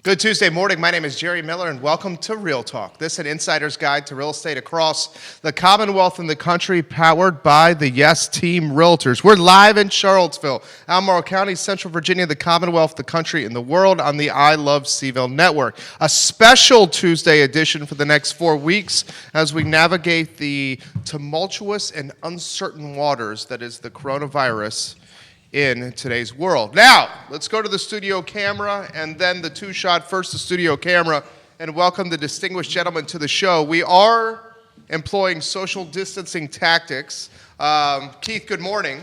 Good Tuesday morning. My name is Jerry Miller, and welcome to Real Talk. This is an insider's guide to real estate across the Commonwealth and the country, powered by the Yes Team Realtors. We're live in Charlottesville, Albemarle County, Central Virginia, the Commonwealth, the country, and the world on the I Love Seville network. A special Tuesday edition for the next 4 weeks as we navigate the tumultuous and uncertain waters that is the coronavirus in today's world. Now, let's go to the studio camera and then the two-shot. First, the studio camera, and welcome the distinguished gentleman to the show. We are employing social distancing tactics. Keith, good morning.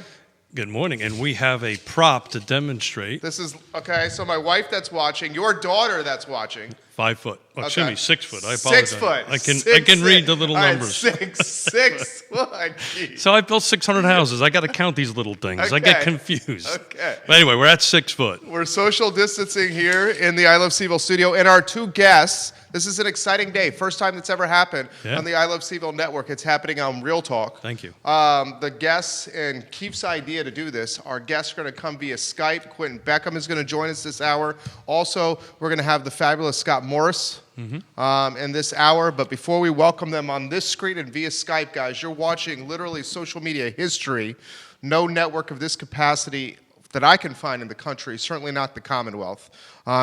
Good morning, and we have a prop to demonstrate. This is, okay, so my wife that's watching, your daughter that's watching. 5 foot. Well, Okay. excuse me, 6 foot. I apologize. 6 foot. I can read the little All right, numbers. Six foot. Keith. So I built 600 houses. I got to count these little things. I get Okay. confused. Okay. But anyway, we're at 6 foot. We're social distancing here in the I Love Seville studio, and our two guests. This is an exciting day. First time that's ever happened Yeah. on the I Love Seville network. It's happening on Real Talk. Thank you. The guests, and Keith's idea to do this, our guests are going to come via Skype. Quinton Beckham is going to join us this hour. Also, we're going to have the fabulous Scott Morris in this hour. But before we welcome them on this screen and via Skype, guys, you're watching literally social media history. No network of this capacity that I can find in the country, certainly not the Commonwealth,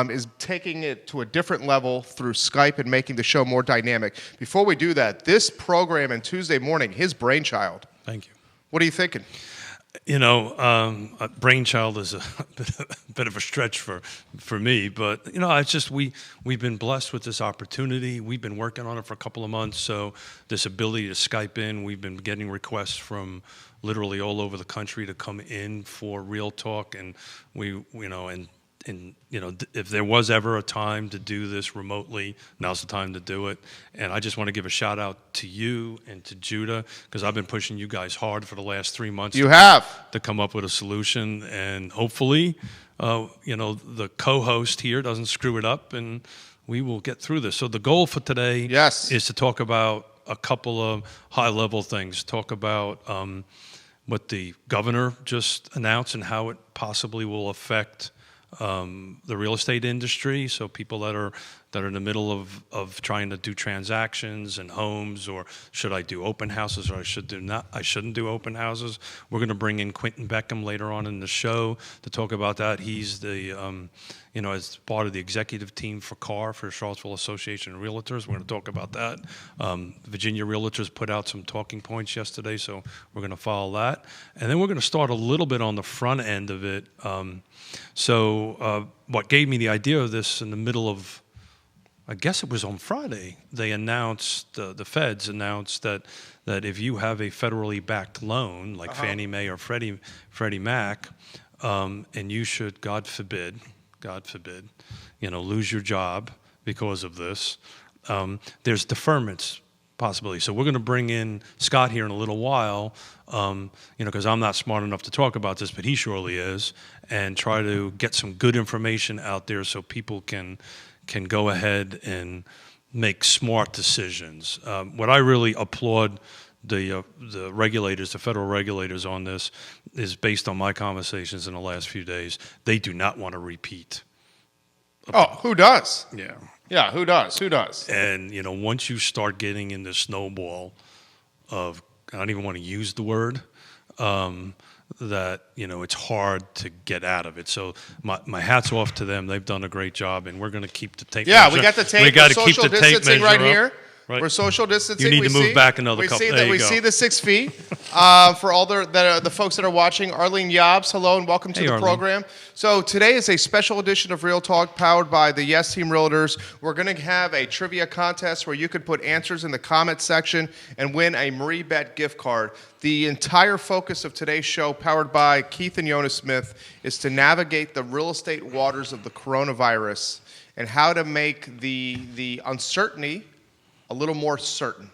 is taking it to a different level through Skype and making the show more dynamic. Before we do that, this program and Tuesday morning, his brainchild. Thank you. What are you thinking? You know, a brainchild is a bit of a stretch for me, but you know, it's just we've been blessed with this opportunity. We've been working on it for a couple of months, so this ability to Skype in, we've been getting requests from literally all over the country to come in for Real Talk, and if there was ever a time to do this remotely, now's the time to do it. And I just want to give a shout out to you and to Judah, because I've been pushing you guys hard for the last 3 months. To come up with a solution, and hopefully, the co-host here doesn't screw it up, and we will get through this. So the goal for today is to talk about a couple of high-level things. Talk about what the governor just announced and how it possibly will affect the real estate industry. So people that are in the middle of trying to do transactions and homes, or should I do open houses, or I shouldn't do open houses. We're going to bring in Quinton Beckham later on in the show to talk about that. He's the as part of the executive team for CAR, for Charlottesville Association of Realtors. We're going to talk about that. Virginia Realtors put out some talking points yesterday, so we're going to follow that. And then we're going to start a little bit on the front end of it. What gave me the idea of this in the middle of, I guess it was on Friday, they announced, the feds announced that if you have a federally backed loan, like Fannie Mae or Freddie Mac, and you should, God forbid, lose your job because of this, there's deferments possibility. So we're going to bring in Scott here in a little while, because I'm not smart enough to talk about this, but he surely is, and try to get some good information out there so people can go ahead and make smart decisions. What I really applaud the regulators, the federal regulators on this, is based on my conversations in the last few days. They do not want to repeat. Oh, who does? Yeah. Yeah, who does? Who does? And, once you start getting in the snowball of, I don't even want to use the word, that, it's hard to get out of it. So my hat's off to them. They've done a great job, and we're going to keep the tape measure. We got the tape. We got to keep social the tape distancing measure right up. here. Right. We're social distancing. You need to move back another couple. We see the 6 feet. For all the folks that are watching, Arlene Yobs, hello and welcome to the program. So today is a special edition of Real Talk powered by the Yes Team Realtors. We're going to have a trivia contest where you could put answers in the comment section and win a Marie Bet gift card. The entire focus of today's show, powered by Keith and Yonna Smith, is to navigate the real estate waters of the coronavirus and how to make the uncertainty a little more certain.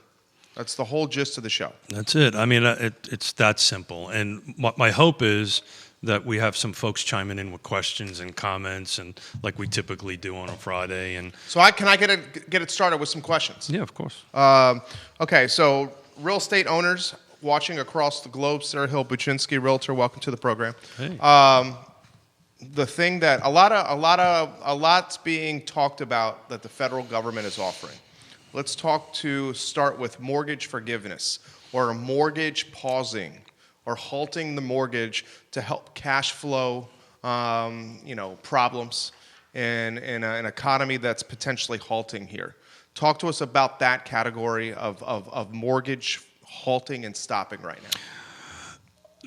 That's the whole gist of the show. That's it. I mean, it's that simple. And my hope is that we have some folks chiming in with questions and comments, and like we typically do on a Friday. And so, can I get it started with some questions? Yeah, of course. Okay. So, real estate owners watching across the globe, Sarah Hill Buczynski, realtor. Welcome to the program. Hey. the thing that a lot's being talked about that the federal government is offering. Let's start with mortgage forgiveness or mortgage pausing or halting the mortgage to help cash flow, problems in an economy that's potentially halting here. Talk to us about that category of mortgage halting and stopping right now.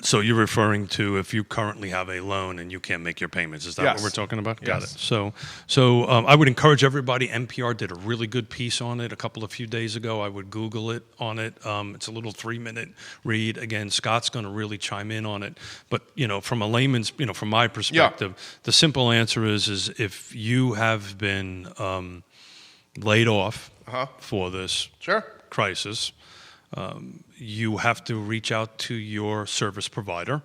So you're referring to if you currently have a loan and you can't make your payments. Is that Yes. what we're talking about? Yes. Got it. So I would encourage everybody. NPR did a really good piece on it a few days ago. I would Google it on it. It's a little 3-minute read. Again, Scott's going to really chime in on it. But, from a layman's, from my perspective, the simple answer is if you have been laid off for this crisis, you have to reach out to your service provider,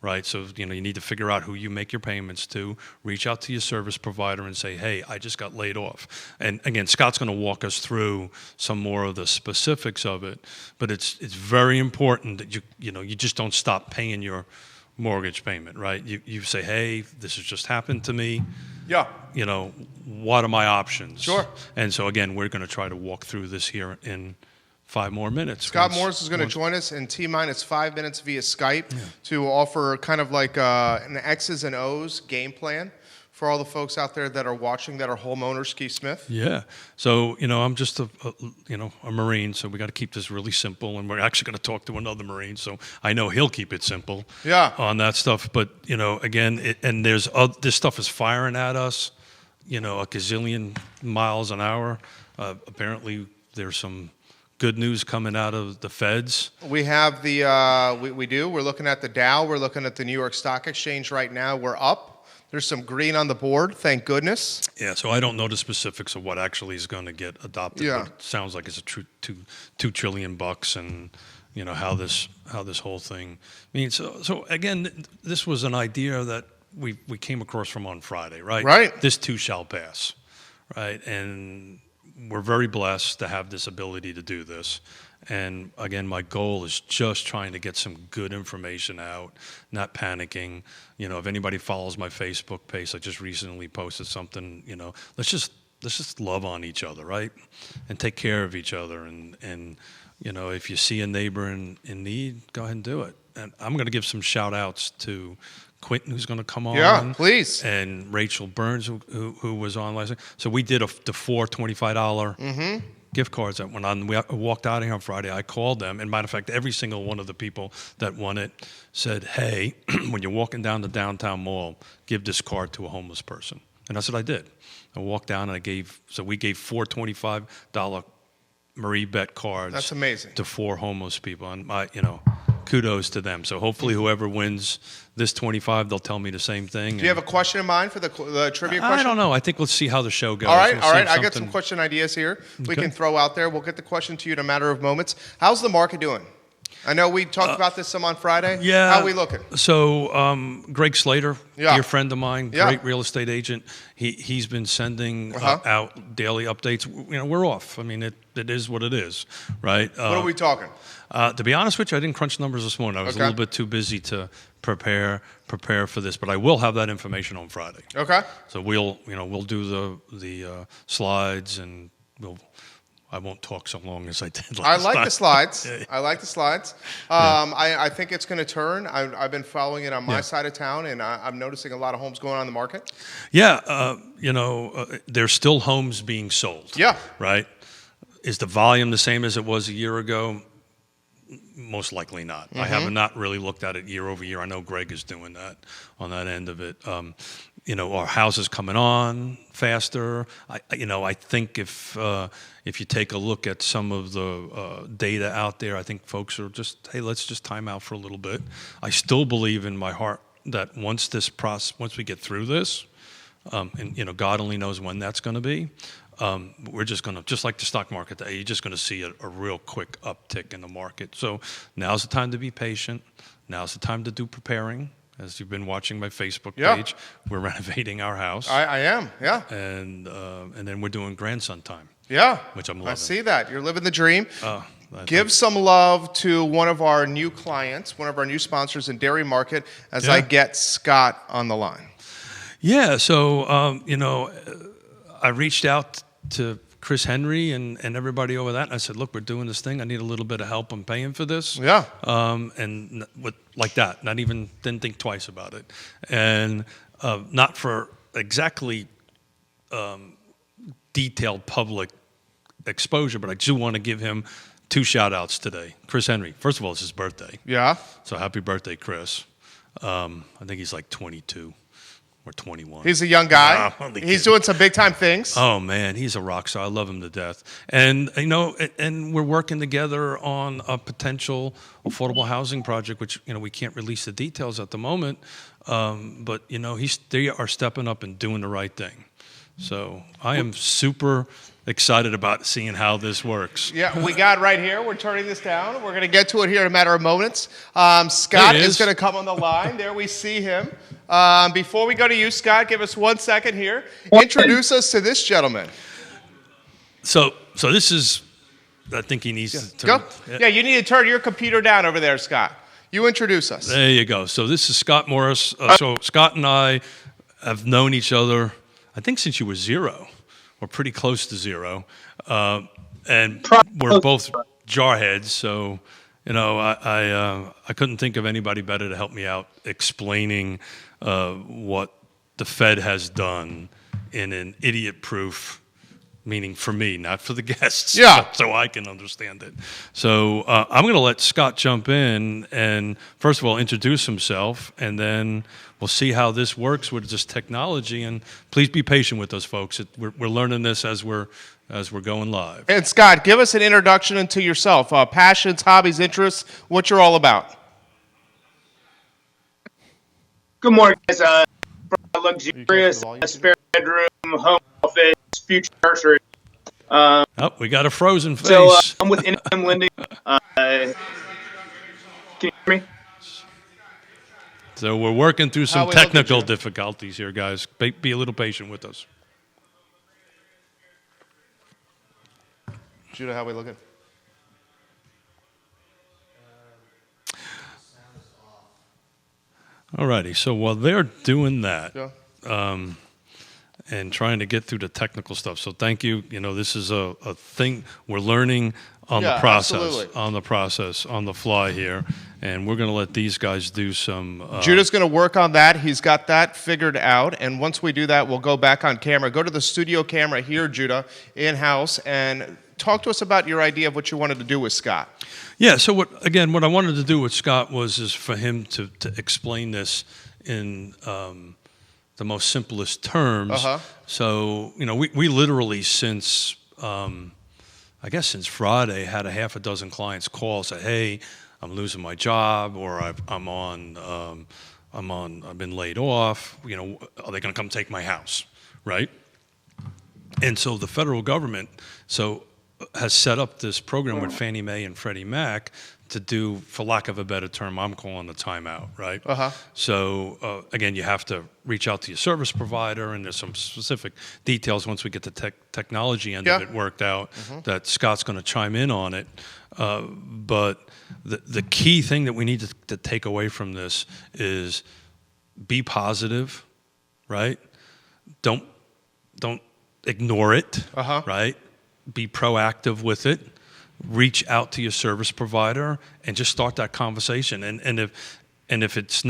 right? So, you need to figure out who you make your payments to, reach out to your service provider and say, hey, I just got laid off. And again, Scott's going to walk us through some more of the specifics of it, but it's very important that you just don't stop paying your mortgage payment, right? You say, hey, this has just happened to me. Yeah. What are my options? Sure. And so again, we're going to try to walk through this here in 5 more minutes. Scott Morris is going to join us in T-minus 5 minutes via Skype to offer kind of like an X's and O's game plan for all the folks out there that are watching that are homeowners, Keith Smith. Yeah. So, I'm just a Marine, so we got to keep this really simple, and we're actually going to talk to another Marine, so I know he'll keep it simple on that stuff. But, again, and this stuff is firing at us, a gazillion miles an hour. Apparently, there's some good news coming out of the feds. We have we do. We're looking at the Dow. We're looking at the New York Stock Exchange right now. We're up. There's some green on the board, thank goodness. Yeah, so I don't know the specifics of what actually is going to get adopted. Yeah. But it sounds like it's a true $2 trillion bucks, and how this whole thing means. So again, this was an idea that we came across from on Friday, right? Right. This too shall pass, right? And we're very blessed to have this ability to do this. And again, my goal is just trying to get some good information out, not panicking. If anybody follows my Facebook page, I just recently posted something, let's just love on each other, right? And take care of each other. And if you see a neighbor in need, go ahead and do it. And I'm going to give some shout outs to Quinton, who's going to come on. Yeah, please. And Rachel Burns, who was on last night. So we did the $4 $25 gift cards that went on. We walked out of here on Friday. I called them. And matter of fact, every single one of the people that won it said, hey, when you're walking down the downtown mall, give this card to a homeless person. And that's what I did. I walked down and we gave $4 $25 Marie Bet cards. That's amazing. To 4 homeless people. And kudos to them. So hopefully whoever wins this 25, they'll tell me the same thing. Do you have a question in mind for the trivia question? I don't know. I think let's see how the show goes. All right. We'll I got some question ideas here we can throw out there. We'll get the question to you in a matter of moments. How's the market doing? I know we talked about this some on Friday. Yeah. How are we looking? So Greg Slater, dear friend of mine, great real estate agent, he's been sending out daily updates. We're off. I mean, it is what it is, right? What are we talking? To be honest with you, I didn't crunch numbers this morning. I was a little bit too busy to prepare for this, but I will have that information on Friday. Okay. So we'll do the slides, and I won't talk so long as I did last I like time. the slides. I like the slides. I think it's going to turn. I've been following it on my side of town, and I'm noticing a lot of homes going on in the market. Yeah, there's still homes being sold. Yeah. Right? Is the volume the same as it was a year ago? Most likely not. I have not really looked at it year over year. I know Greg is doing that on that end of it. Are houses coming on faster? I think if you take a look at some of the data out there, I think folks are just, hey, let's just time out for a little bit. I still believe in my heart that once we get through this, and God only knows when that's going to be. We're just going to, just like the stock market, you're just going to see a real quick uptick in the market. So now's the time to be patient. Now's the time to do preparing. As you've been watching my Facebook page, we're renovating our house. I am, yeah. And then we're doing grandson time. Yeah. Which I'm loving. I see that. You're living the dream. Give some love to one of our new clients, one of our new sponsors in Dairy Market, as I get Scott on the line. Yeah, so, I reached out to Chris Henry and everybody over that, and I said, look, we're doing this thing. I need a little bit of help. I'm paying for this. Yeah. Like that, didn't think twice about it. And not for exactly detailed public exposure, but I do want to give him 2 shout outs today. Chris Henry, first of all, it's his birthday. Yeah. So happy birthday, Chris. I think he's like 22 or 21. He's a young guy. Nah, he's doing some big time things. Oh man, he's a rock star. I love him to death. And and we're working together on a potential affordable housing project, which we can't release the details at the moment. But they are stepping up and doing the right thing. So I am super excited about seeing how this works. Yeah, we got right here. We're turning this down. We're going to get to it here in a matter of moments. Scott is going to come on the line. There we see him. Before we go to you, Scott, give us 1 second here. Introduce us to this gentleman. So this is, I think he needs to turn. Go. Yeah, you need to turn your computer down over there, Scott. You introduce us. There you go. So this is Scott Morris. So Scott and I have known each other, I think, since you were 0. We're pretty close to 0. And we're both jarheads, so I couldn't think of anybody better to help me out explaining what the Fed has done in an idiot-proof, meaning for me, not for the guests, so I can understand it. So I'm going to let Scott jump in and, first of all, introduce himself, and then we'll see how this works with this technology. And please be patient with us, folks. We're learning this as we're going live. And Scott, give us an introduction into yourself. Passions, hobbies, interests, what you're all about. Good morning, guys. From a luxurious spare bedroom, home office, future nursery. We got a frozen face. So I'm with NM Lending. Can you hear me? So we're working through some technical difficulties here, guys. Be a little patient with us. Judah, how are we looking? All righty. So while they're doing that, and trying to get through the technical stuff, so thank you. This is a thing we're learning on the process, on the fly here, and we're going to let these guys do some. Judah's going to work on that. He's got that figured out, and once we do that, we'll go back on camera. Go to the studio camera here, Judah, in-house, and talk to us about your idea of what you wanted to do with Scott. Yeah, so what I wanted to do with Scott is for him to explain this in the most simplest terms. So, we literally since Friday had a half a dozen clients call, say, hey, I'm losing my job, or I've been laid off. Are they going to come take my house, right? And so the federal government has set up this program with Fannie Mae and Freddie Mac to do, for lack of a better term, I'm calling the timeout, right? So again, you have to reach out to your service provider, and there's some specific details once we get the technology end of it worked out that Scott's going to chime in on it. But the key thing that we need to take away from this is be positive, right? Don't ignore it, right? Be proactive with it. Reach out to your service provider and just start that conversation. And if it's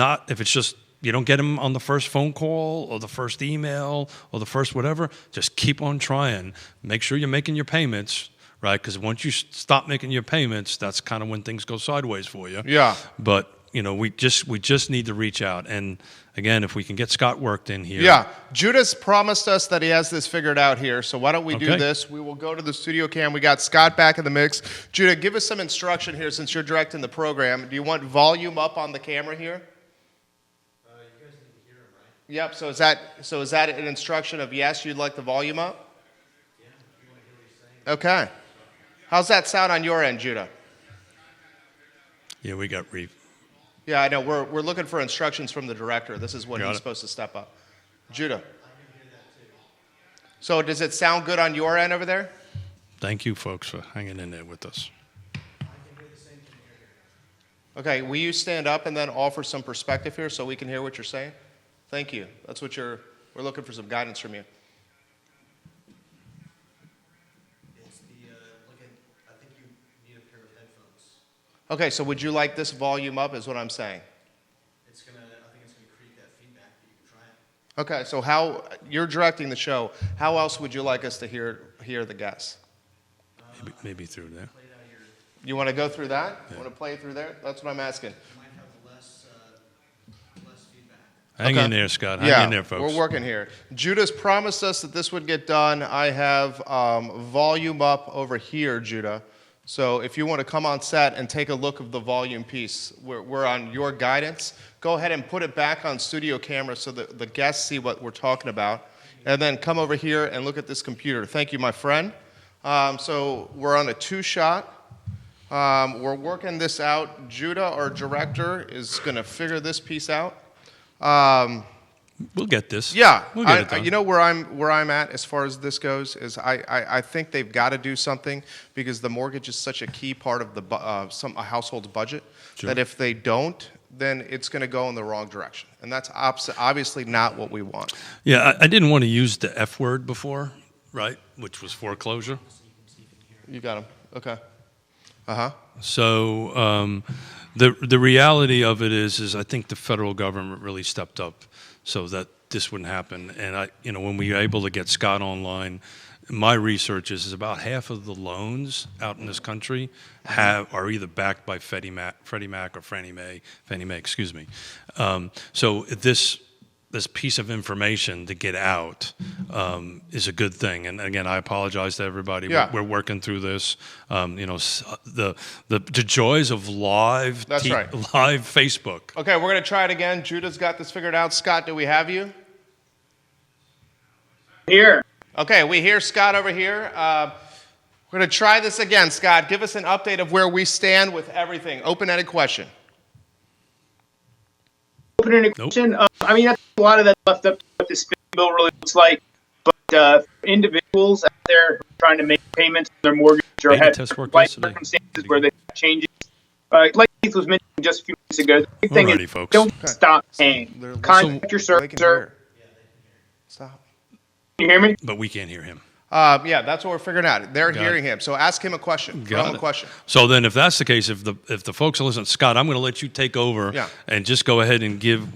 just you don't get them on the first phone call or the first email or the first whatever, just keep on trying. Make sure you're making your payments, right? Because once you stop making your payments, that's kind of when things go sideways for you. Yeah. But we just need to reach out. And again, if we can get Scott worked in here. Yeah. Judah's promised us that he has this figured out here. So why don't we do this? We will go to the studio cam. We got Scott back in the mix. Judah, give us some instruction here since you're directing the program. Do you want volume up on the camera here? You guys need to hear him, right? Yep. So is that an instruction of yes, you'd like the volume up? Yeah, if you want to hear what he's saying. Okay. How's that sound on your end, Judah? Yeah, we got Yeah, I know. We're looking for instructions from the director. This is when he's supposed to step up. Judah. I can hear that too. So does it sound good on your end over there? Thank you, folks, for hanging in there with us. I can hear the same thing you're hearing. Okay, will you stand up and then offer some perspective here so we can hear what you're saying? Thank you. That's what you're We're looking for some guidance from you. It's I think you need a pair of headphones. Okay, so would you like this volume up is what I'm saying? I think it's gonna create that feedback, but you can try it. Okay, so how, you're directing the show. How else would you like us to hear the guests? Maybe through there. Play it out your, You want to go through that? You want to play it through there? That's what I'm asking. you might have less feedback. Hang Okay. in there, Scott. Hang in there, folks. We're working here. Judah's promised us that this would get done. I have volume up over here, Judah. So if you want to come on set and take a look of the volume piece, we're on your guidance. Go ahead and put it back on studio camera so that the guests see what we're talking about. And then come over here and look at this computer. Thank you, my friend. So we're on a 2-shot. We're working this out. Judah, our director, is going to figure this piece out. We'll get this. Yeah, We'll get it done. you know where I'm at as far as this goes is I think they've got to do something because the mortgage is such a key part of a household's budget that if they don't, then it's going to go in the wrong direction, and that's obviously not what we want. Yeah, I didn't want to use the F word before, right? Which was foreclosure. You got him. Okay. So the reality of it is I think the federal government really stepped up so that this wouldn't happen. And when we were able to get Scott online, my research is about half of the loans out in this country are either backed by Freddie Mac or Fannie Mae, excuse me. So this piece of information to get out is a good thing. And again, I apologize to everybody. Yeah. We're working through this. The joys of live That's right. live Facebook. Okay, we're going to try it again. Judah's got this figured out. Scott, do we have you? Here. Okay, we hear Scott over here. We're going to try this again. Scott, give us an update of where we stand with everything. Open-ended question. Open question. I mean, that's a lot of that left up to what the spending bill really looks like. But for individuals out there who are trying to make payments on their mortgage or Beta have test work life yesterday. circumstances where they have changes, like Keith was mentioning just a few minutes ago, the big thing Alrighty, is folks. don't stop paying. They're Contact your They can servicer. hear. Stop. Can you hear me? But we can't hear him. Yeah, that's what we're figuring out. They're Got hearing him. So ask him a question. Throw Got him a it. question. So then, if that's the case, if the folks are listening, Scott, I'm going to let you take over Yeah. and just go ahead and give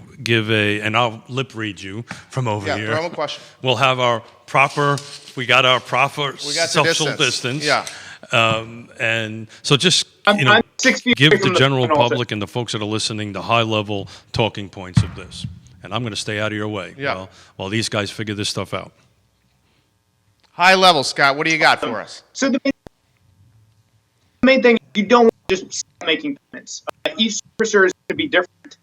and I'll lip read you from over Yeah, here. throw him a question. We'll have our proper We got the social distance. Yeah. And so just I'm 6 feet give away the from the general phone also. public and the folks that are listening the high level talking points of this. And I'm going to stay out of your way Yeah. while these guys figure this stuff out. High level, Scott. What do you got for us? So the main thing, you don't want to just stop making payments. Each servicer is going to be different.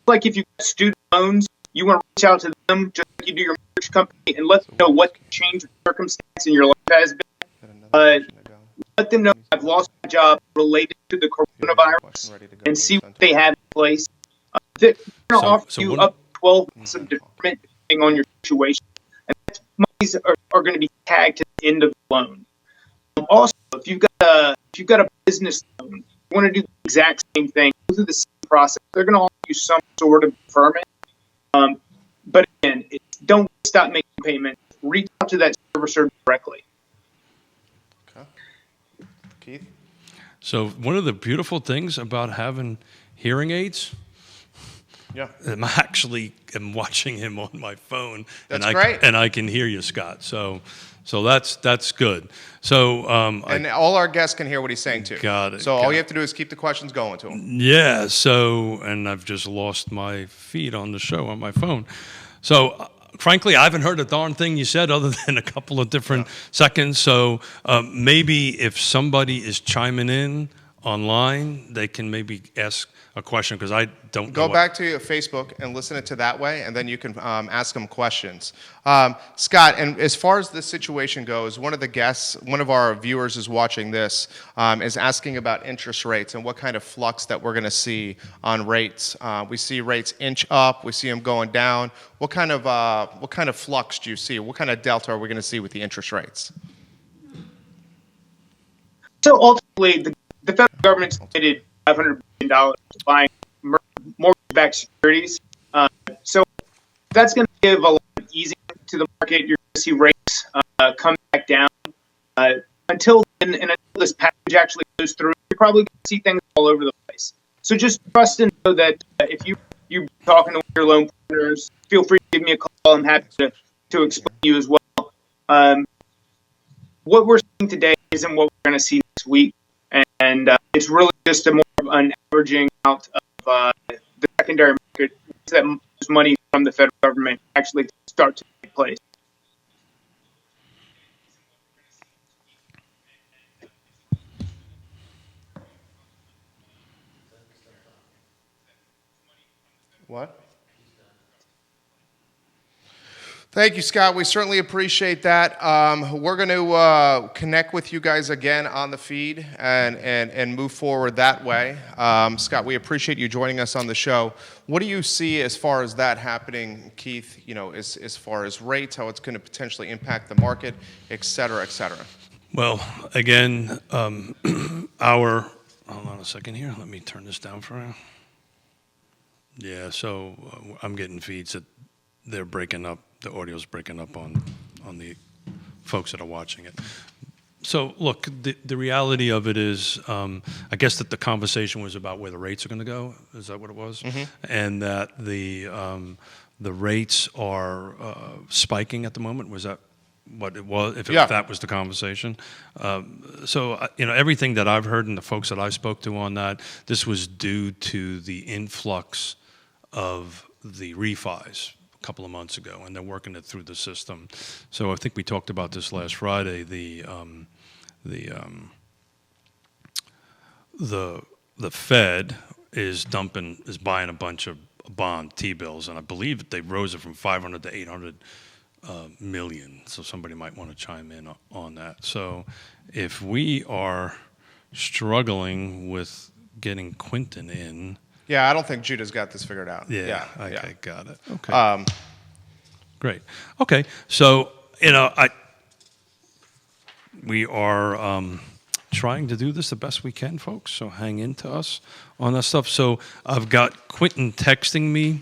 Like if you have student loans, you want to reach out to them just like you do your mortgage company and let them know what change of circumstance in your life has been. Let them know I've lost my job related to the coronavirus and see what they have in place. They're going to offer you up to 12 months of deferment depending on your situation. And that monies are going to be tagged to the end of the loan. Also, if you've got a business loan, you want to do the exact same thing, go through the same process. They're going to offer you some sort of deferment. But again, don't stop making payments. Reach out to that servicer directly. Okay. Keith? So one of the beautiful things about having hearing aids, Yeah. I'm actually watching him on my phone. That's and great. And I can hear you, Scott. So that's good. So And all our guests can hear what he's saying, too. Got it, So got all you it. have to do is keep the questions going to him. yeah. So and I've just lost my feed on the show on my phone. So frankly, I haven't heard a darn thing you said other than a couple of different seconds. So maybe if somebody is chiming in online, they can maybe ask a question because I don't Go know back to Facebook and listen it to that way, and then you can ask them questions. Scott, and as far as this situation goes, one of the guests, one of our viewers is watching this, is asking about interest rates and what kind of flux that we're going to see on rates. We see rates inch up, we see them going down. What kind of flux do you see? What kind of delta are we going to see with the interest rates? So ultimately, the federal government's committed $500 billion to buying mortgage-backed securities. So that's going to give a lot of to the market, you're going to see rates come back down. Until then, and until this package actually goes through, you're probably going to see things all over the place. So just trust and know that if you're talking to your loan partners, feel free to give me a call. I'm happy to explain to you as well. What we're seeing today isn't what we're going to see next week, and it's really just a more of an averaging out of the secondary market, that money from the federal government actually start to take place. What? Thank you, Scott. We certainly appreciate that. We're going to connect with you guys again on the feed and move forward that way. Scott, we appreciate you joining us on the show. What do you see as far as that happening, Keith, as far as rates, how it's going to potentially impact the market, et cetera, et cetera? Well, again, hold on a second here. Let me turn this down for now. Yeah, so I'm getting feeds that they're breaking up. The audio's breaking up on the folks that are watching it. So, look, the reality of it is, I guess that the conversation was about where the rates are going to go. Is that what it was? Mm-hmm. And that the rates are spiking at the moment. Was that what it was? If that was the conversation. So, everything that I've heard and the folks that I spoke to on that, this was due to the influx of the refis couple of months ago, and they're working it through the system. So I think we talked about this last Friday. The Fed is buying a bunch of bond T-bills, and I believe they rose it from 500 to 800 million. So somebody might want to chime in on that. So if we are struggling with getting Quinton in. Yeah, I don't think Judah's got this figured out. Yeah. Got it. Okay. Great. Okay. So, we are trying to do this the best we can, folks. So hang in to us on that stuff. So I've got Quinton texting me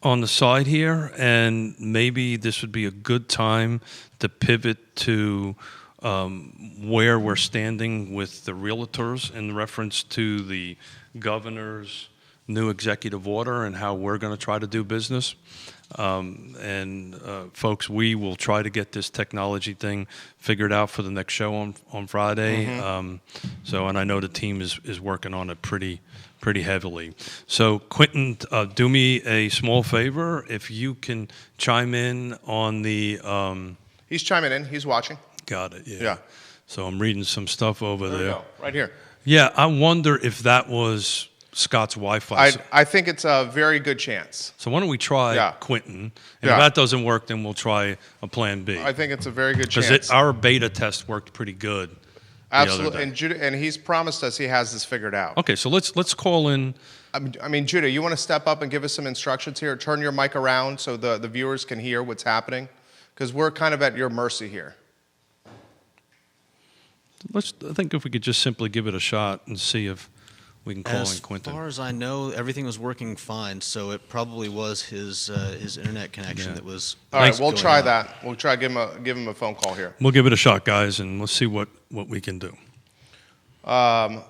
on the side here, and maybe this would be a good time to pivot to where we're standing with the Realtors in reference to the governor's new executive order and how we're going to try to do business. Folks, we will try to get this technology thing figured out for the next show on Friday. Mm-hmm. And I know the team is working on it pretty heavily. So Quinton, do me a small favor. If you can chime in on the... He's chiming in. He's watching. Got it, yeah. So I'm reading some stuff over there. There we go. Right here. Yeah, I wonder if that was Scott's Wi-Fi. I think it's a very good chance. So why don't we try Quinton? And if that doesn't work, then we'll try a plan B. I think it's a very good chance. Because our beta test worked pretty good. Absolutely. And he's promised us he has this figured out. Okay, so let's call in. I mean, Judah, you want to step up and give us some instructions here? Turn your mic around so the viewers can hear what's happening? Because we're kind of at your mercy here. I think if we could just simply give it a shot and see if we can call in Quinton. As far as I know, everything was working fine, so it probably was his internet connection that was. All right, we'll try that. We'll try give him a phone call here. We'll give it a shot, guys, and we'll see what we can do. Go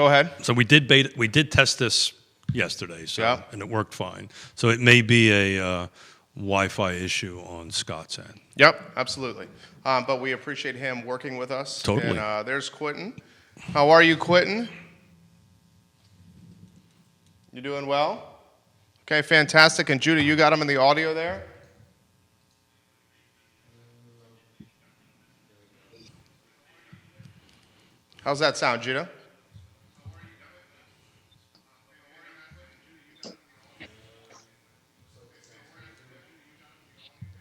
ahead. So we did test this yesterday, and it worked fine. So it may be a Wi-Fi issue on Scott's end. Yep, absolutely. But we appreciate him working with us. Totally. And there's Quinton. How are you, Quinton? You doing well? Okay, fantastic. And Judah, you got him in the audio there? How's that sound, Judah?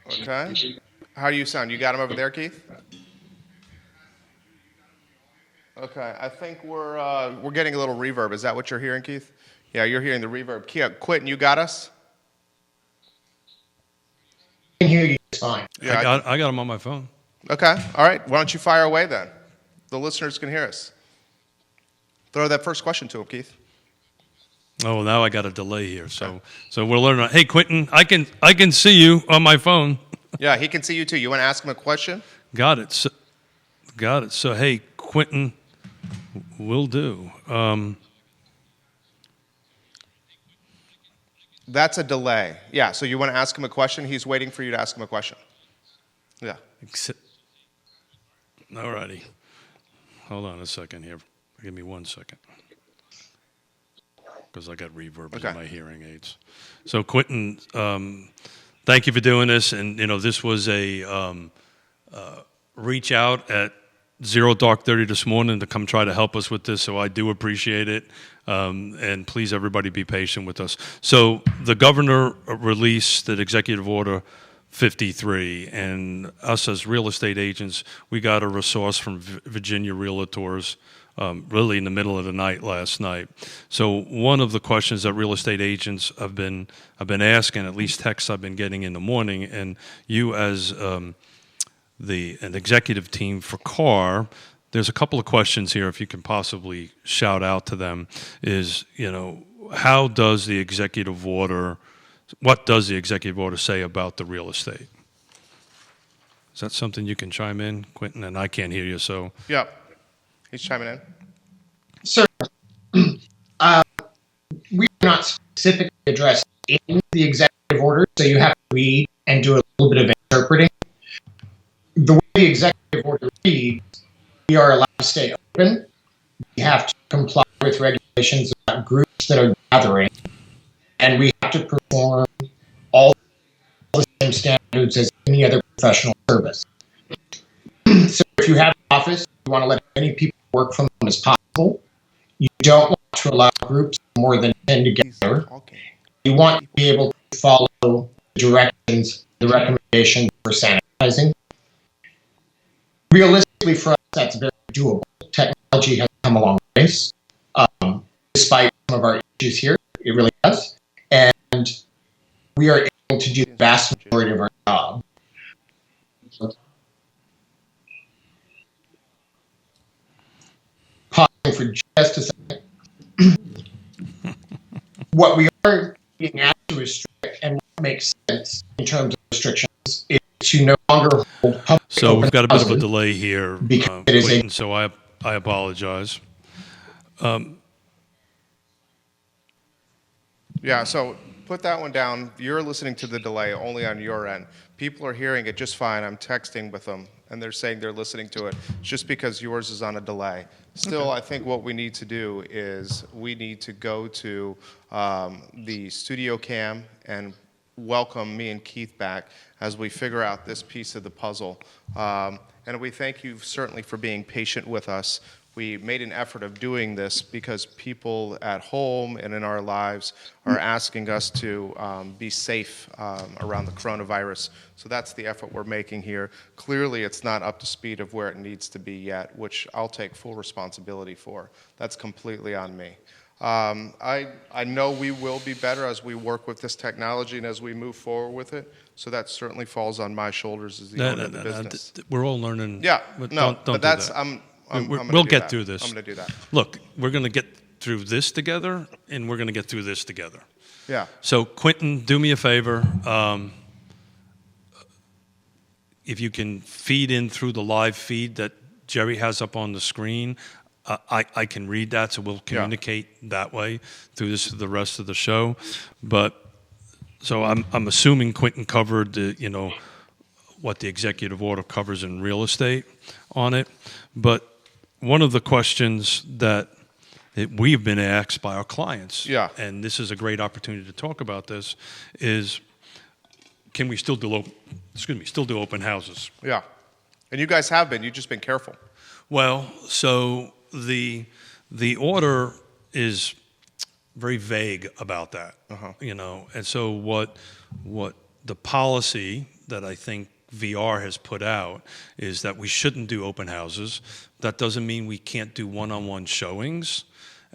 Okay. How do you sound? You got him over there, Keith? Okay, I think we're getting a little reverb. Is that what you're hearing, Keith? Yeah, you're hearing the reverb. Quinton, you got us? I can hear you just fine. Yeah, I got him on my phone. Okay, all right. Why don't you fire away then? The listeners can hear us. Throw that first question to him, Keith. Oh, now I got a delay here. So we're learning. Hey, Quinton, I can see you on my phone. Yeah, he can see you too. You want to ask him a question? Got it. So hey, Quinton, will do. That's a delay. Yeah, so you want to ask him a question? He's waiting for you to ask him a question. Yeah. All righty. Hold on a second here. Give me 1 second. Because I got reverb in my hearing aids. So Quinton, thank you for doing this. And, this was a reach out at 0:30 this morning to come try to help us with this. So I do appreciate it. And please, everybody, be patient with us. So the governor released the executive order 53, and us as real estate agents, we got a resource from Virginia Realtors really in the middle of the night last night. So one of the questions that real estate agents have been asking, at least texts I've been getting in the morning, and you as an executive team for CAR, there's a couple of questions here, if you can possibly shout out to them, is, what does the executive order say about the real estate? Is that something you can chime in, Quinton? And I can't hear you, so. Yeah, he's chiming in. So, we are not specifically addressed in the executive order, so you have to read and do a little bit of interpreting. The way the executive order reads, we are allowed to stay open. We have to comply with regulations about groups that are gathering, and we have to perform all the same standards as any other professional service. So if you have an office, you want to let as many people work from home as possible. You don't want to allow groups of more than 10 together. You want to be able to follow the directions, the recommendations for sanitizing. Realistically, for us, that's very doable. Technology has come a long ways. Despite some of our issues here, it really has. And we are able to do the vast majority of our job. Pausing for just a second. What we are being asked to restrict, and what makes sense in terms of restrictions, is to no longer hold public. So we've got a bit of a delay here, because it is Quinton, so I apologize. Yeah, so put that one down. You're listening to the delay only on your end. People are hearing it just fine. I'm texting with them, and they're saying they're listening to it. It's just because yours is on a delay. Still, I think what we need to do is we need to go to the studio cam and welcome me and Keith back as we figure out this piece of the puzzle. And we thank you certainly for being patient with us. We made an effort of doing this because people at home and in our lives are asking us to be safe around the coronavirus. So that's the effort we're making here. Clearly, it's not up to speed of where it needs to be yet, which I'll take full responsibility for. That's completely on me. I know we will be better as we work with this technology and as we move forward with it. So that certainly falls on my shoulders as the owner of the business. We're all learning. Yeah, but no, don't but that's do that. we'll get through this. I'm going to do that. Look, we're going to get through this together, and we're going to get through this together. Yeah. So, Quinton, do me a favor. If you can feed in through the live feed that Jerry has up on the screen, I can read that, so we'll communicate that way through the rest of the show. But so I'm assuming Quinton covered what the executive order covers in real estate on it. But one of the questions that we've been asked by our clients, and this is a great opportunity to talk about this, is can we still do open houses? Yeah, and you guys have been. You've just been careful. Well, so the order is very vague about that, and so what the policy that I think VR has put out is that we shouldn't do open houses. That doesn't mean we can't do one-on-one showings.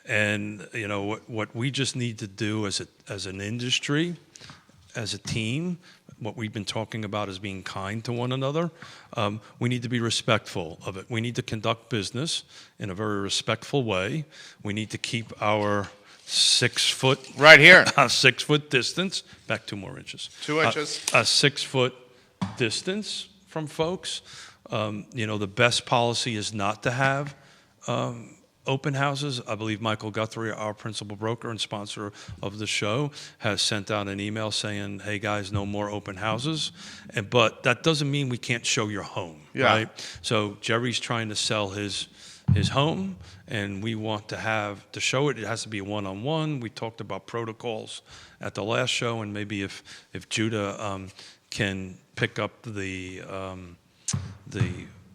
And what we just need to do as an industry, as a team, what we've been talking about is being kind to one another. We need to be respectful of it. We need to conduct business in a very respectful way. We need to keep our 6 foot Right here. a 6 foot distance. Back 2 more inches. 2 inches. A 6 foot distance from folks. The best policy is not to have open houses. I believe Michael Guthrie, our principal broker and sponsor of the show, has sent out an email saying, hey guys, no more open houses. But that doesn't mean we can't show your home, right? So Jerry's trying to sell his home, and we want to show it. It has to be a one-on-one. We talked about protocols at the last show, and maybe if Judah can pick up the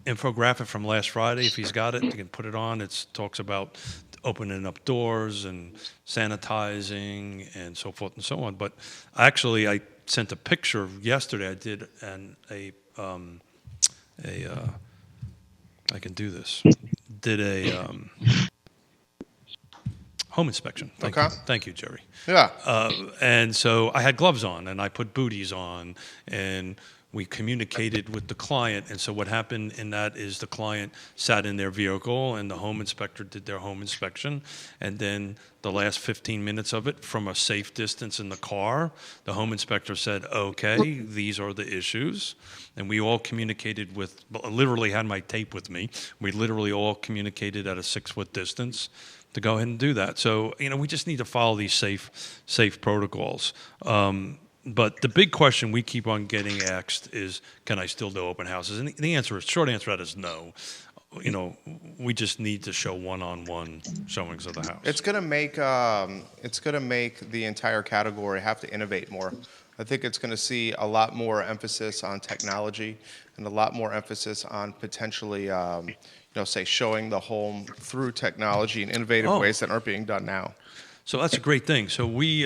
infographic from last Friday, if he's got it, he can put it on. It talks about opening up doors and sanitizing and so forth and so on. But actually, I sent a picture yesterday. I did I can do this. Did a home inspection. Thank you, Jerry. Yeah. And so I had gloves on, and I put booties on, and we communicated with the client. And so what happened in that is the client sat in their vehicle, and the home inspector did their home inspection. And then the last 15 minutes of it, from a safe distance in the car, the home inspector said, okay, these are the issues. And we all communicated literally had my tape with me. We literally all communicated at a 6 foot distance to go ahead and do that. So, we just need to follow these safe protocols. But the big question we keep on getting asked is, can I still do open houses? And the short answer to that is no. We just need to show one-on-one showings of the house. It's gonna make the entire category have to innovate more. I think it's going to see a lot more emphasis on technology and a lot more emphasis on potentially, say, showing the home through technology in innovative ways that aren't being done now. So that's a great thing. So we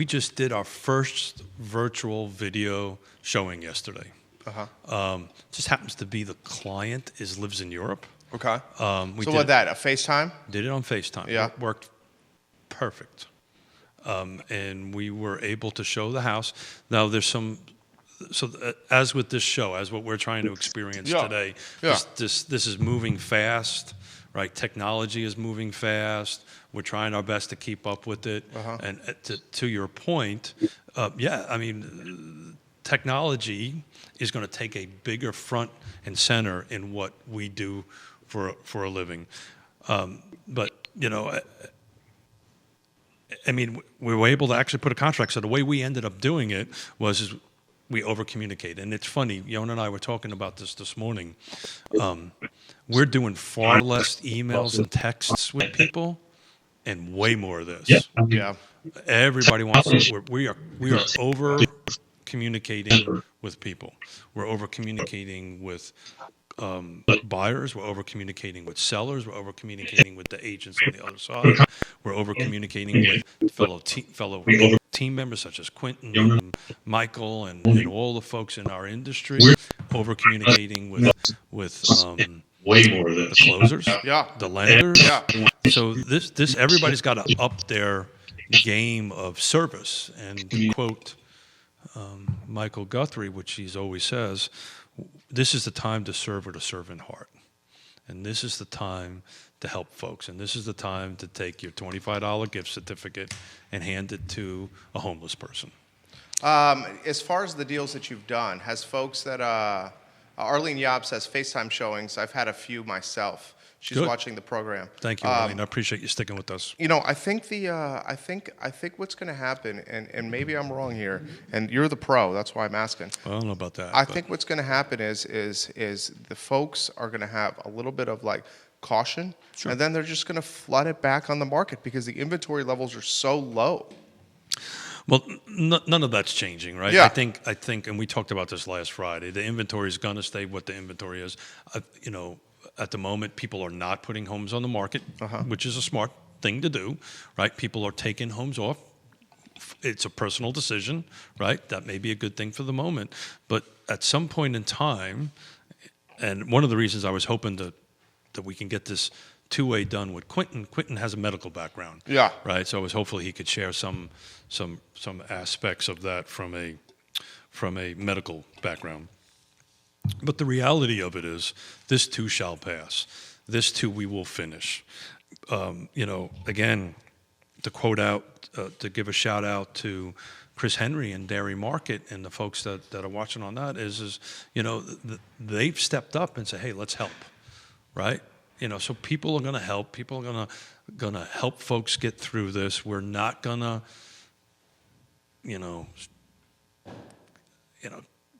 just did our first virtual video showing yesterday. Just happens to be the client lives in Europe. Okay. A FaceTime? Did it on FaceTime. Yeah. It worked perfect. And we were able to show the house. Now there's as with this show, as what we're trying to experience today, this is moving fast, right? Technology is moving fast. We're trying our best to keep up with it. And to your point, technology is going to take a bigger front and center in what we do for a living. We were able to actually put a contract. So the way we ended up doing it was we over-communicate. And it's funny, Yonna and I were talking about this morning. We're doing far less emails and texts with people and way more of this. Yeah. Everybody wants to. We are over-communicating with people. We're over-communicating with buyers. We're over-communicating with sellers. We're over-communicating with the agents on the other side. We're over-communicating with fellow team members such as Quinton and Michael and all the folks in our industry. Over-communicating with way more of this. The closers, the lenders. So this everybody's got to up their game of service. And to quote Michael Guthrie, which he always says, this is the time to serve with a servant heart. And this is the time to help folks. And this is the time to take your $25 gift certificate and hand it to a homeless person. As far as the deals that you've done, has folks that Arlene Yob says FaceTime showings. I've had a few myself. She's Good. Watching the program. Thank you, Arlene. I appreciate you sticking with us. I think I think what's going to happen, and maybe I'm wrong here, and you're the pro. That's why I'm asking. I don't know about that. I think what's going to happen is the folks are going to have a little bit of caution, and then they're just going to flood it back on the market because the inventory levels are so low. Well, none of that's changing, right? Yeah. I think, and we talked about this last Friday. The inventory is going to stay what the inventory is. At the moment, people are not putting homes on the market, which is a smart thing to do, right? People are taking homes off. It's a personal decision, right? That may be a good thing for the moment, but at some point in time, and one of the reasons I was hoping that we can get this two-way done with Quinton. Quinton has a medical background, right? So I was hopefully he could share some aspects of that from a medical background. But the reality of it is, this too shall pass. This too we will finish. Again, to quote out, to give a shout out to Chris Henry and Dairy Market and the folks that are watching on that is they've stepped up and said, hey, let's help, right? So people are going to help. People are going to help folks get through this. We're not going to,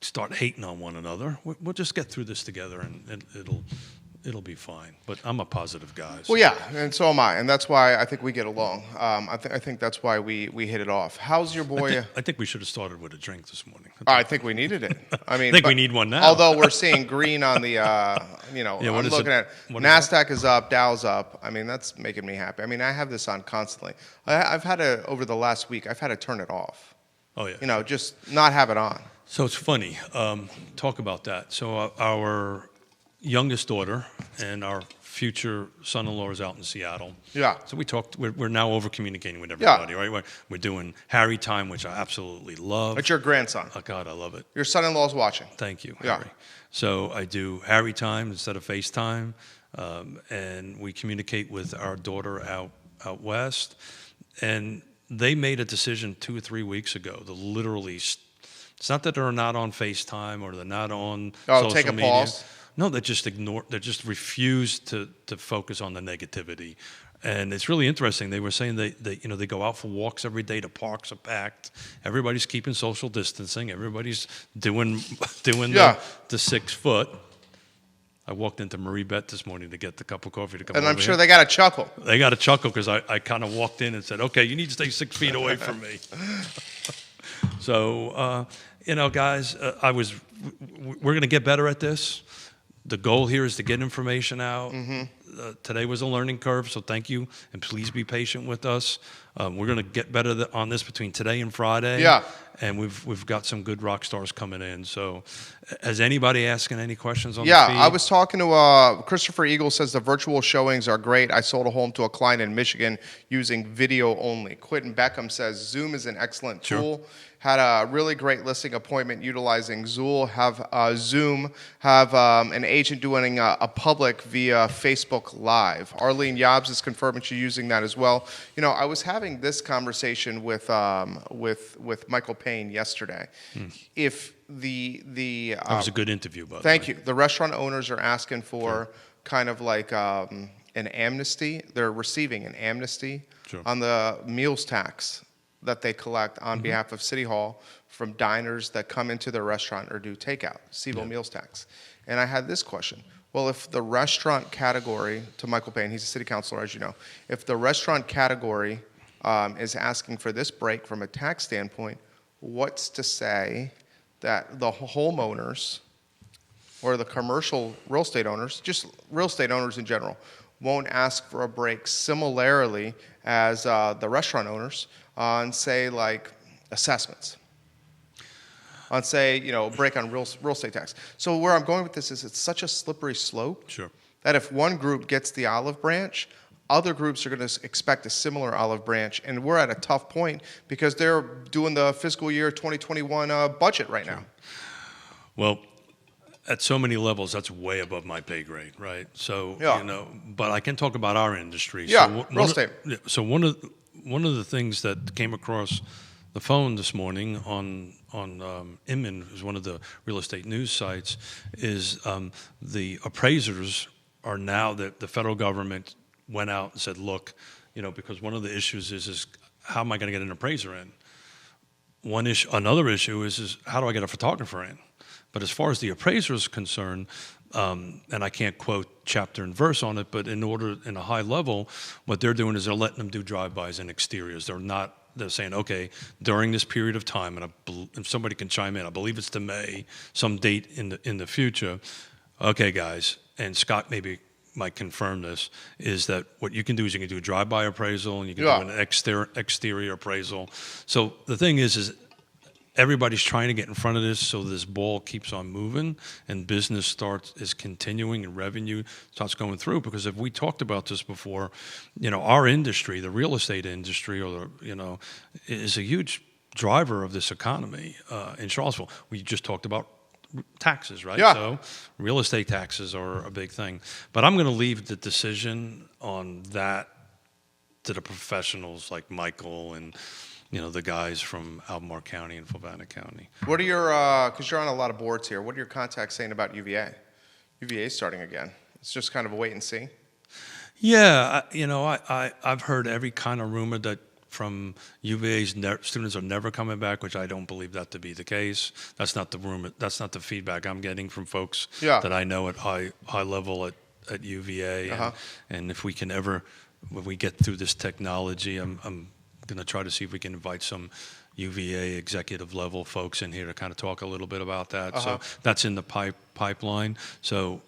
start hating on one another. We'll just get through this together, and it'll be fine. But I'm a positive guy. So. Well, yeah, and so am I, and that's why I think we get along. I think that's why we hit it off. How's your boy? I think we should have started with a drink this morning. I think we needed it. I mean, I think we need one now. Although we're seeing green on the, I'm looking at NASDAQ is up, Dow's up. I mean, that's making me happy. I mean, I have this on constantly. I've had to over the last week. I've had to turn it off. Oh yeah. Just not have it on. So it's funny. Talk about that. So our youngest daughter and our future son-in-law is out in Seattle. Yeah. So we talked. We're now over communicating with everybody, right? We're doing Harry time, which I absolutely love. It's your grandson. Oh God, I love it. Your son-in-law's watching. Thank you, Yeah. Harry. So I do Harry time instead of FaceTime, and we communicate with our daughter out west, and they made a decision 2 or 3 weeks ago to literally. It's not that they're not on FaceTime or they're not on social take a media. pause. No, they just ignore. They just refuse to focus on the negativity, and it's really interesting. They were saying they go out for walks every day. The parks are packed. Everybody's keeping social distancing. Everybody's doing the 6 foot. I walked into Marie Beth this morning to get the cup of coffee to come. And over I'm sure here. they got a chuckle. They got a chuckle because I kind of walked in and said, "Okay, you need to stay 6 feet away from me." So, guys, we're going to get better at this. The goal here is to get information out. Mm-hmm. Today was a learning curve, so thank you, and please be patient with us. We're going to get better on this between today and Friday. Yeah. And we've got some good rock stars coming in. So, has anybody asking any questions on the feed? Yeah, I was talking to Christopher Eagle says the virtual showings are great. I sold a home to a client in Michigan using video only. Quinton Beckham says Zoom is an excellent tool. Had a really great listing appointment utilizing Zoom. Have an agent doing a public via Facebook Live. Arlene Yobs is confirming she's using that as well. I was having this conversation with Michael Payne yesterday. If that was a good interview, by the way. Thank you. The restaurant owners are asking for kind of like an amnesty. They're receiving an amnesty on the meals tax that they collect on behalf of City Hall from diners that come into their restaurant or do takeout, CBO meals tax. And I had this question. Well, if the restaurant category, to Michael Payne, he's a city councilor, as you know, if the restaurant category is asking for this break from a tax standpoint, what's to say that the homeowners or the commercial real estate owners, just real estate owners in general, won't ask for a break similarly as the restaurant owners on, say, like assessments, on, say, break on real estate tax. So where I'm going with this is it's such a slippery slope that if one group gets the olive branch, other groups are going to expect a similar olive branch, and we're at a tough point because they're doing the fiscal year 2021 budget right now. Well, at so many levels, that's way above my pay grade, right? So, but I can talk about our industry. Yeah, real estate. So one of the things that came across the phone this morning on Inman, who's one of the real estate news sites, is the appraisers are now that the federal government went out and said, look, because one of the issues is how am I going to get an appraiser in? Another issue is how do I get a photographer in? But as far as the appraiser is concerned, and I can't quote chapter and verse on it, but in a high level, what they're doing is they're letting them do drive-bys and exteriors. They're saying, okay, during this period of time, and if somebody can chime in, I believe it's to May, some date in the future. Okay, guys, and Scott maybe might confirm this, is that what you can do is you can do a drive-by appraisal and you can do an exterior appraisal. So the thing is everybody's trying to get in front of this so this ball keeps on moving and business is continuing and revenue starts going through. Because if we talked about this before, our industry, the real estate industry, is a huge driver of this economy in Charlottesville. We just talked about taxes, right? Yeah. So real estate taxes are a big thing. But I'm going to leave the decision on that to the professionals like Michael and the guys from Albemarle County and Fluvanna County. What are your, because you're on a lot of boards here, what are your contacts saying about UVA? UVA is starting again. It's just kind of a wait and see. Yeah, I've heard every kind of rumor that from UVA's students are never coming back, which I don't believe that to be the case. That's not the rumor. That's not the feedback I'm getting from folks that I know at high level at UVA. And if we can ever, when we get through this technology, I'm going to try to see if we can invite some UVA executive level folks in here to kind of talk a little bit about that. So that's in the pipeline. So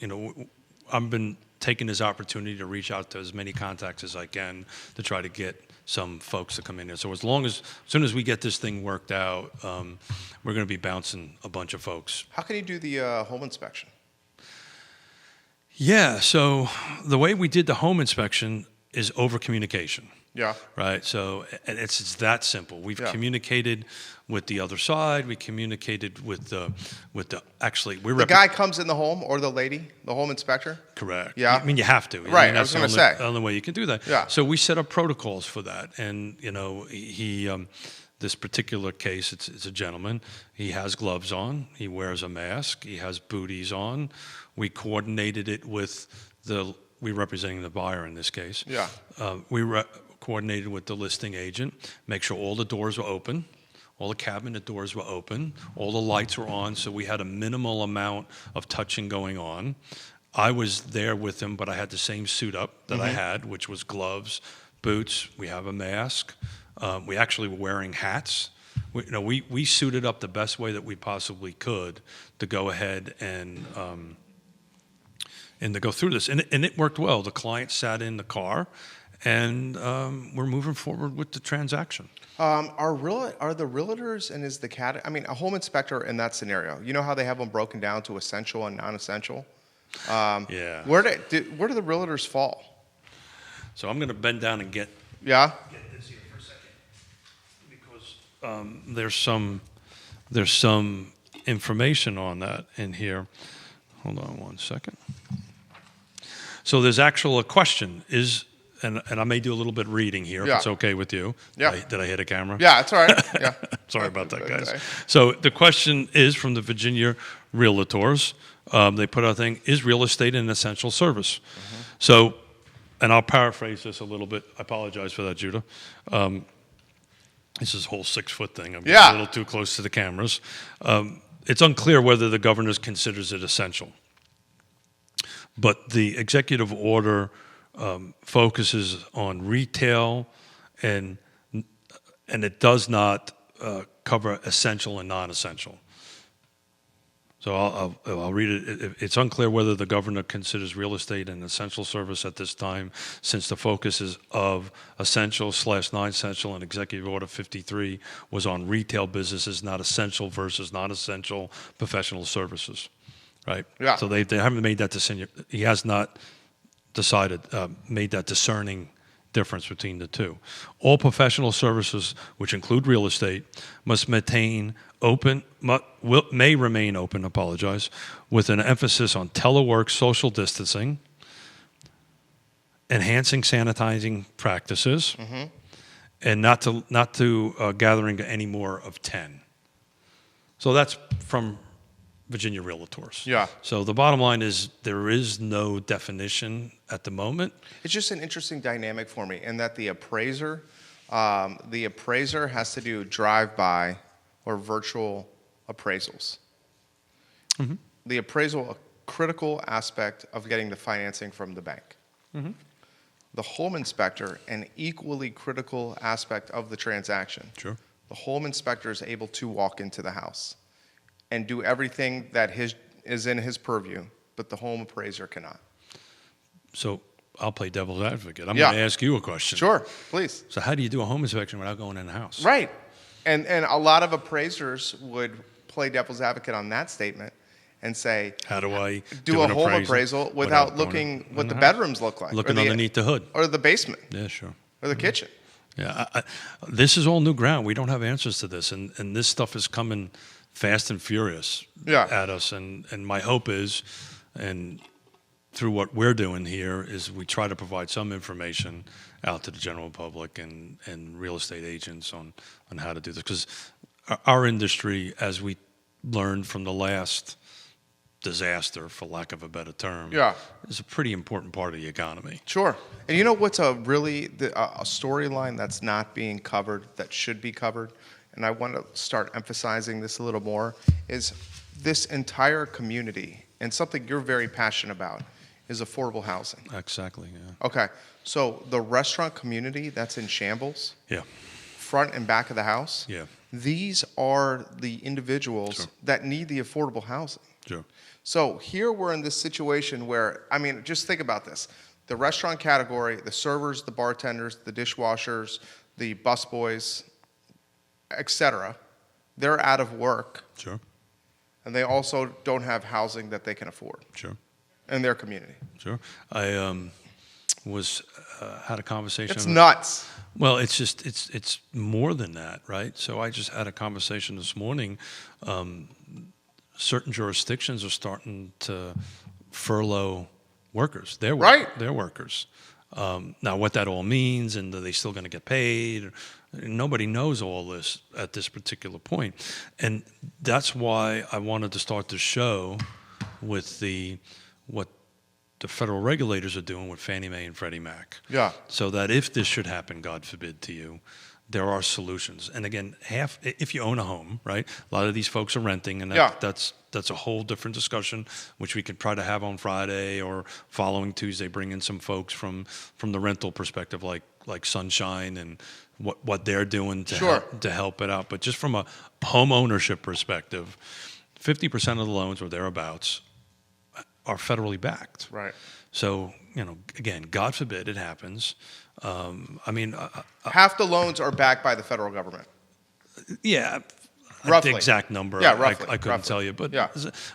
I've been taking this opportunity to reach out to as many contacts as I can to try to get some folks to come in here. So as soon as we get this thing worked out, we're going to be bouncing a bunch of folks. How can you do the home inspection? Yeah, so the way we did the home inspection is over communication. Yeah. Right. So it's that simple. We've communicated with the other side. We communicated with the actually the guy comes in the home or the lady, the home inspector. Correct. Yeah. I mean, you have to. Right. I mean, I was going to say the only way you can do that. Yeah. So we set up protocols for that, and he this particular case, it's a gentleman. He has gloves on. He wears a mask. He has booties on. We coordinated it with we representing the buyer in this case. Yeah. Coordinated with the listing agent, make sure all the doors were open, all the cabinet doors were open, all the lights were on, so we had a minimal amount of touching going on. I was there with him, but I had the same suit up that I had, which was gloves, boots. We have a mask. We actually were wearing hats. We suited up the best way that we possibly could to go ahead and to go through this, and it worked well. The client sat in the car. And we're moving forward with the transaction. Are the realtors and is the cat? I mean, a home inspector in that scenario. You know how they have them broken down to essential and non-essential. Yeah. Where do the realtors fall? So I'm going to bend down and get Yeah. Get this here for a second because there's some information on that in here. Hold on one second. So there's a question And I may do a little bit of reading here, if it's okay with you. Yeah. Did I hit a camera? Yeah, it's all right. Yeah. Sorry about that, guys. So the question is from the Virginia Realtors. They put out a thing, is real estate an essential service? So, and I'll paraphrase this a little bit. I apologize for that, Judah. This is a whole 6-foot thing. I'm getting a little too close to the cameras. It's unclear whether the governor considers it essential. But the executive order focuses on retail, and it does not cover essential and non-essential. So I'll read it. It's unclear whether the governor considers real estate an essential service at this time, since the focus is of essential/non-essential, and Executive Order 53 was on retail businesses, not essential versus non-essential professional services. Right? Yeah. So they haven't made that decision. He has not made that discerning difference between the two. All professional services, which include real estate, must may remain open, with an emphasis on telework, social distancing, enhancing sanitizing practices, and not to gathering any more of 10. So that's from Virginia Realtors. Yeah. So the bottom line is there is no definition at the moment. It's just an interesting dynamic for me in that the appraiser has to do drive-by or virtual appraisals. The appraisal, a critical aspect of getting the financing from the bank. The home inspector, an equally critical aspect of the transaction. Sure. The home inspector is able to walk into the house and do everything that is in his purview, but the home appraiser cannot. So I'll play devil's advocate. I'm going to ask you a question. Sure, please. So how do you do a home inspection without going in the house? Right. And a lot of appraisers would play devil's advocate on that statement and say, how do I do a home appraisal without looking what the bedrooms look like? Looking underneath the hood. Or the basement. Yeah, sure. Or the kitchen. Yeah, this is all new ground. We don't have answers to this, and this stuff is coming fast and furious at us. And my hope is, and through what we're doing here is we try to provide some information out to the general public and real estate agents on how to do this. Because our industry, as we learned from the last disaster, for lack of a better term, is a pretty important part of the economy. Sure. And you know what's a storyline that's not being covered that should be covered, and I want to start emphasizing this a little more, is this entire community, and something you're very passionate about, is affordable housing. Exactly, yeah. Okay. So the restaurant community that's in shambles, Yeah. front and back of the house, Yeah. these are the individuals Sure. that need the affordable housing. Sure. So here we're in this situation where, I mean, just think about this. The restaurant category, the servers, the bartenders, the dishwashers, the busboys, etc., they're out of work, Sure. and they also don't have housing that they can afford Sure. in their community. Sure. I had a conversation. It's nuts. Well, it's just it's more than that, right? So I just had a conversation this morning. Certain jurisdictions are starting to furlough workers. They're workers. Now, what that all means, and are they still going to get paid? Nobody knows all this at this particular point, and that's why I wanted to start the show with what the federal regulators are doing with Fannie Mae and Freddie Mac. Yeah. So that if this should happen, God forbid, to you, there are solutions. And again, if you own a home, right? A lot of these folks are renting, and that's a whole different discussion, which we could try to have on Friday or following Tuesday. Bring in some folks from the rental perspective, like Sunshine and what they're doing to help it out. But just from a home ownership perspective, 50% of the loans or thereabouts are federally backed. Right. So, again, God forbid it happens. Half the loans are backed by the federal government. Yeah. Roughly. The exact number, Yeah, roughly. I couldn't tell you. But Yeah.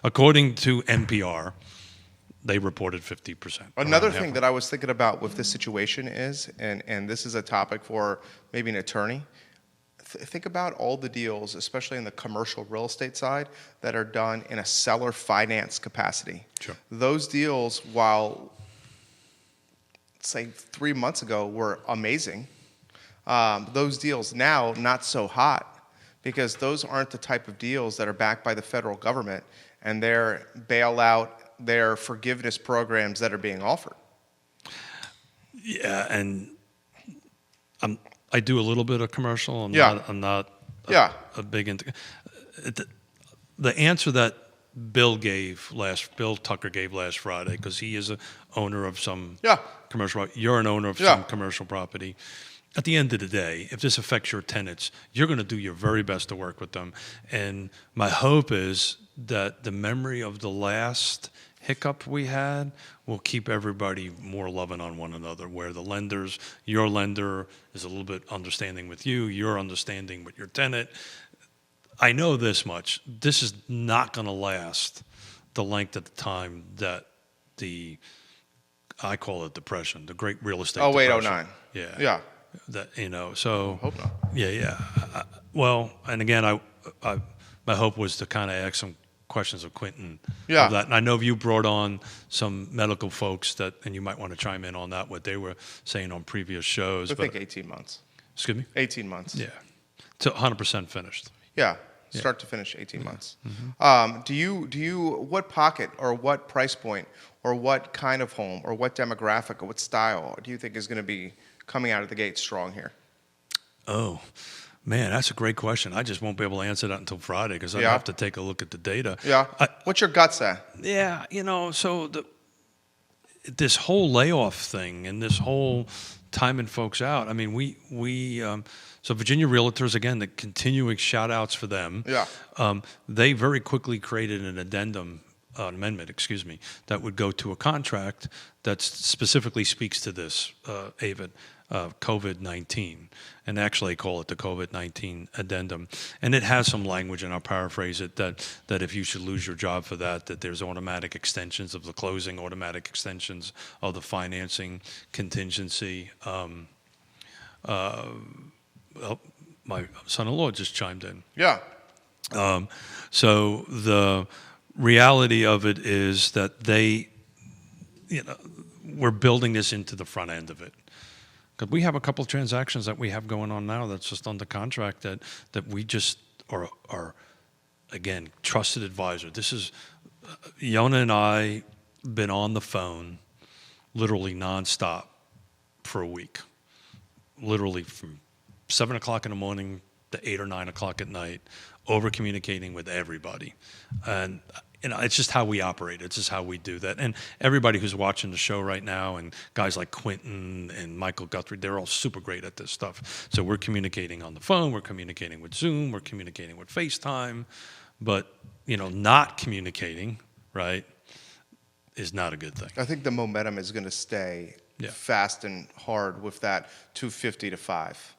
according to NPR, they reported 50%. Another thing that I was thinking about with this situation is, and this is a topic for maybe an attorney, think about all the deals, especially in the commercial real estate side, that are done in a seller finance capacity. Sure. Those deals, while, say, 3 months ago were amazing, those deals now not so hot, because those aren't the type of deals that are backed by the federal government and their bailout, their forgiveness programs that are being offered. Yeah, and I do a little bit of commercial. I'm not a big into the answer that Bill Tucker gave last Friday, because he is an owner of some commercial. You're an owner of some commercial property. At the end of the day, if this affects your tenants, you're going to do your very best to work with them. And my hope is that the memory of the last hiccup we had will keep everybody more loving on one another, where the lenders, your lender is a little bit understanding with you, you're understanding with your tenant. I know this much. This is not going to last the length of the time that I call it depression, the great real estate depression. 08, 09. Yeah. That, so. Hope not. Yeah. Well, and again, my hope was to kind of ask some questions of Quinton. Yeah. Of that. And I know you brought on some medical folks and you might want to chime in on that, what they were saying on previous shows. I think 18 months. Excuse me? 18 months. Yeah. To 100% finished. Yeah. Start to finish, 18 months. Mm-hmm. Do you, what pocket or what price point or what kind of home or what demographic or what style do you think is going to be coming out of the gate strong here? Oh, man, that's a great question. I just won't be able to answer that until Friday, because I have to take a look at the data. Yeah. What's your gut say? Yeah, so this whole layoff thing and this whole timing folks out. I mean, so Virginia Realtors, again, the continuing shout outs for them. Yeah. They very quickly created an amendment, that would go to a contract that specifically speaks to this, Avid, COVID-19, and actually call it the COVID-19 addendum. And it has some language, and I'll paraphrase it, that if you should lose your job for that there's automatic extensions of the closing, automatic extensions of the financing contingency. Well, my son-in-law just chimed in. Yeah. So the reality of it is that they, we're building this into the front end of it. Because we have a couple of transactions that we have going on now that's just under contract that we just are again, trusted advisor. This is Yonna and I been on the phone literally nonstop for a week. Literally from 7 o'clock in the morning to 8 or 9 o'clock at night, over communicating with everybody. And it's just how we operate. It's just how we do that. And everybody who's watching the show right now, and guys like Quinton and Michael Guthrie, they're all super great at this stuff. So we're communicating on the phone, we're communicating with Zoom, we're communicating with FaceTime, but not communicating, right, is not a good thing. I think the momentum is going to stay fast and hard with that 250 to 5.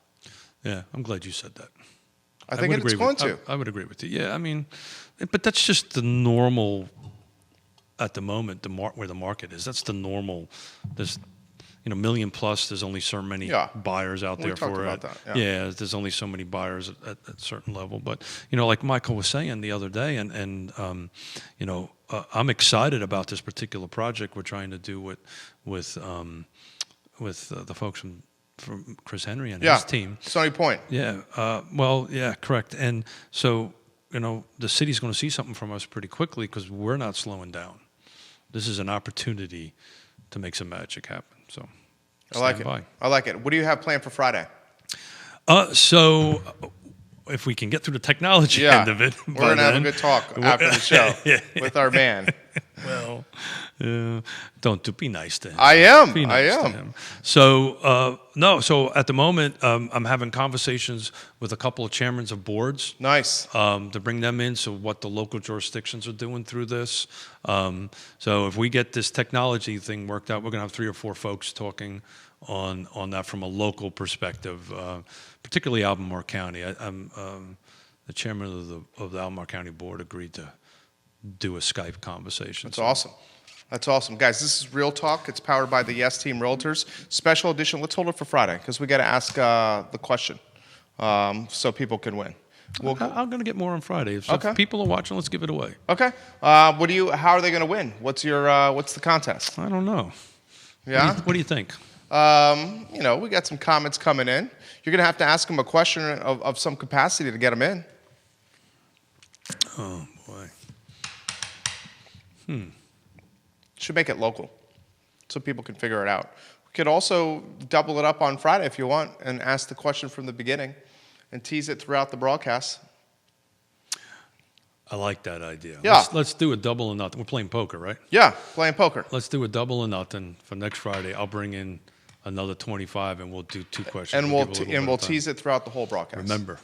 Yeah, I'm glad you said that. I think it's going to. I would agree with you. Yeah, I mean, but that's just the normal at the moment, where the market is. That's the normal. There's, million plus, there's only so many buyers out there for it. Yeah, there's only so many buyers at a certain level. But, like Michael was saying the other day, and I'm excited about this particular project we're trying to do with the folks from Chris Henry and his team. Stony Point. Yeah. Correct. And so, the city's going to see something from us pretty quickly because we're not slowing down. This is an opportunity to make some magic happen. So, I like it. I like it. What do you have planned for Friday? So, if we can get through the technology end of it, we're going to have a good talk after the show with our man. Well, be nice to him. I am. Be nice to him. So, so at the moment, I'm having conversations with a couple of chairmen of boards. Nice. To bring them in, so what the local jurisdictions are doing through this. So if we get this technology thing worked out, we're going to have 3 or 4 folks talking on that from a local perspective, particularly Albemarle County. The chairman of the Albemarle County Board agreed to do a Skype conversation. That's awesome. That's awesome. Guys, this is Real Talk. It's powered by the Yes Team Realtors. Special edition. Let's hold it for Friday because we got to ask the question so people can win. I'm going to get more on Friday. So if people are watching, let's give it away. Okay. How are they going to win? What's the contest? I don't know. Yeah? What do you think? We got some comments coming in. You're going to have to ask them a question of some capacity to get them in. Oh, boy. Should make it local so people can figure it out. We could also double it up on Friday if you want and ask the question from the beginning and tease it throughout the broadcast. I like that idea. Yeah. Let's do a double or nothing. We're playing poker, right? Yeah, playing poker. Let's do a double or nothing for next Friday. I'll bring in another 25 and we'll do 2 questions. And we'll tease it throughout the whole broadcast. Remember,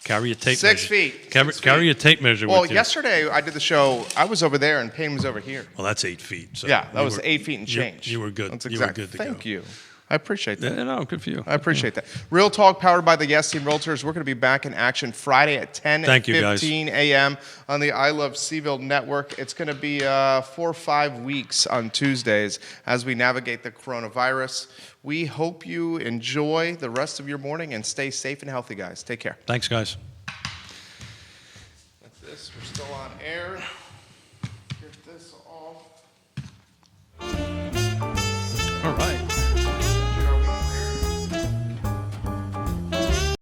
carry a tape 6 measure. feet. Carry a tape measure with you. Well, yesterday I did the show. I was over there and Payne was over here. Well, that's 8 feet. So yeah, that was 8 feet and change. You were good. That's You were good to Thank go. you. I appreciate that. Yeah, no, good for you. I appreciate that. Real Talk powered by the Yes Team Realtors. We're going to be back in action Friday at 10:15 a.m. on the I Love Seaville Network. It's going to be 4 or 5 weeks on Tuesdays as we navigate the coronavirus. We hope you enjoy the rest of your morning and stay safe and healthy, guys. Take care. Thanks, guys. That's this. We're still on air.